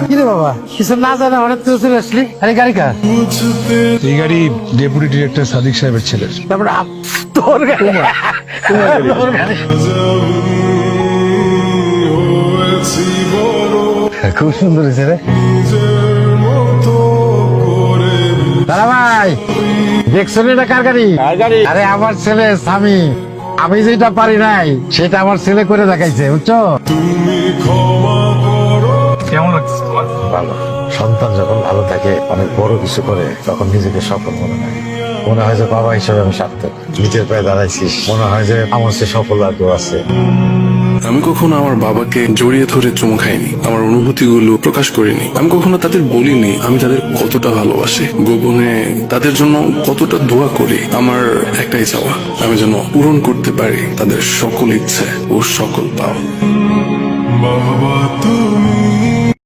কি রে বাবা, কিছু না জানা হঠাৎ তুই চলে আসলি? আরে গাড়ি কার? এই গাড়ি ডেপুটি ডিরেক্টর সাদিক সাহেবের ছেলের। তারপরে তোর গাড়ি? তোর গাড়ি? খুব সুন্দর হয়েছে রে দাদা ভাই। দেখছো এটা কার গাড়ি? আরে আমার ছেলে স্বামী। আমি যেটা পারি নাই সেটা আমার ছেলে করে দেখাইছে, বুঝছো? কেমন লাগছে তোমার? ভালো। সন্তান যখন ভালো থাকে, অনেক বড় কিছু করে, তখন নিজেকে সফল মনে হয়। মনে হয় যে বাবা হিসেবে আমি সার্থক। নিজের পায়ে দাঁড়াইছিস, মনে হয় যে আমার সে সফল আর কেউ আছে। আমি কখনো আমার বাবাকে জড়িয়ে ধরে চুমু খাইনি, আমার অনুভূতিগুলো প্রকাশ করিনি। আমি কখনো তাদের বলিনি আমি তাদের কতটা ভালোবাসি, গোপনে তাদের জন্য কতটা দোয়া করি। আমার একটাই চাওয়া, আমি যেন পূরণ করতে পারি তাদের সকল ইচ্ছে ও সকল পাওয়া। বাবা তুমি